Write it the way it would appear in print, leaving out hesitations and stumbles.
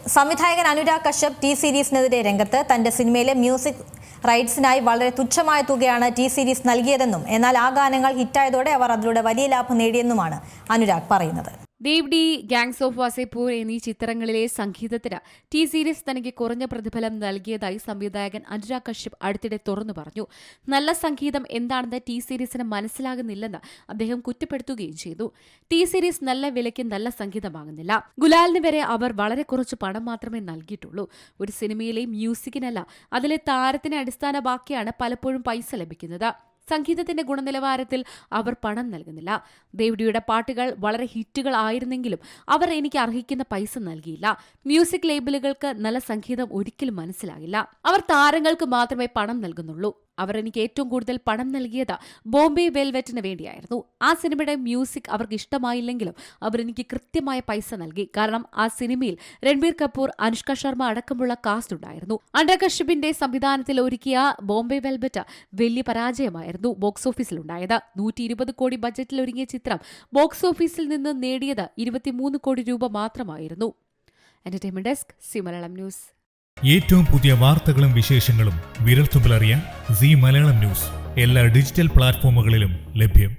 സംവിധായകൻ അനുരാഗ് കശ്യപ് ടി സീരീസിനെതിരെ രംഗത്ത്. തന്റെ സിനിമയിലെ മ്യൂസിക് റൈറ്റ്സിനായി വളരെ തുച്ഛമായ തുകയാണ് ടി സീരീസ് നൽകിയതെന്നും എന്നാൽ ആ ഗാനങ്ങൾ ഹിറ്റായതോടെ അവർ അതിലൂടെ വലിയ ലാഭം നേടിയെന്നുമാണ് അനുരാഗ് പറയുന്നത്. ദേവ്ഡി, ഗാങ്സ് ഓഫ് വാസേപൂർ എന്നീ ചിത്രങ്ങളിലെ സംഗീതത്തിന് ടി സീരീസ് തനിക്ക് കുറഞ്ഞ പ്രതിഫലം നൽകിയതായി സംവിധായകൻ അനുരാഗ് കശ്യപ് അടുത്തിടെ തുറന്നു പറഞ്ഞു. നല്ല സംഗീതം എന്താണെന്ന് ടി സീരീസിന് മനസ്സിലാകുന്നില്ലെന്ന് അദ്ദേഹം കുറ്റപ്പെടുത്തുകയും ചെയ്തു. ടി സീരീസ് നല്ല വിലയ്ക്ക് നല്ല സംഗീതമാകുന്നില്ല. ഗുലാലിന് വരെ അവർ വളരെ കുറച്ച് പണം മാത്രമേ നൽകിയിട്ടുള്ളൂ. ഒരു സിനിമയിലെ മ്യൂസിക്കിനല്ല, അതിലെ താരത്തിനെ അടിസ്ഥാനമാക്കിയാണ് പലപ്പോഴും പൈസ ലഭിക്കുന്നത്. സംഗീതത്തിന്റെ ഗുണനിലവാരത്തിൽ അവർ പണം നൽകുന്നില്ല. ദേവ്ഡിയുടെ പാട്ടുകൾ വളരെ ഹിറ്റുകൾ ആയിരുന്നെങ്കിലും അവർ എനിക്ക് അർഹിക്കുന്ന പൈസ നൽകിയില്ല. മ്യൂസിക് ലേബലുകൾക്ക് നല്ല സംഗീതം ഒരിക്കലും മനസ്സിലാകില്ല. അവർ താരങ്ങൾക്ക് മാത്രമേ പണം നൽകുന്നുള്ളൂ. അവർ എനിക്ക് ഏറ്റവും കൂടുതൽ പണം നൽകിയത് ബോംബെ വെൽവെറ്റിന് വേണ്ടിയായിരുന്നു. ആ സിനിമയുടെ മ്യൂസിക് അവർക്ക് ഇഷ്ടമായില്ലെങ്കിലും അവർ എനിക്ക് കൃത്യമായ പൈസ നൽകി. കാരണം ആ സിനിമയിൽ രൺബീർ കപൂർ, അനുഷ്ക ശർമ്മ അടക്കമുള്ള കാസ്റ്റ് ഉണ്ടായിരുന്നു. അനുരാഗ് കശ്യപിന്റെ സംവിധാനത്തിൽ ഒരുക്കിയ ബോംബെ വെൽവെറ്റ് വലിയ പരാജയമായിരുന്നു ബോക്സ് ഓഫീസിലുണ്ടായത്. 120 കോടി ബജറ്റിൽ ഒരുങ്ങിയ ചിത്രം ബോക്സ് ഓഫീസിൽ നിന്ന് നേടിയത് 23 കോടി രൂപ മാത്രമായിരുന്നു. Entertainment desk, C Malayalam news. ഏറ്റവും പുതിയ വാർത്തകളും വിശേഷങ്ങളും വിരൽത്തുമ്പിലറിയാൻ സി മലയാളം ന്യൂസ് എല്ലാ ഡിജിറ്റൽ പ്ലാറ്റ്ഫോമുകളിലും ലഭ്യം.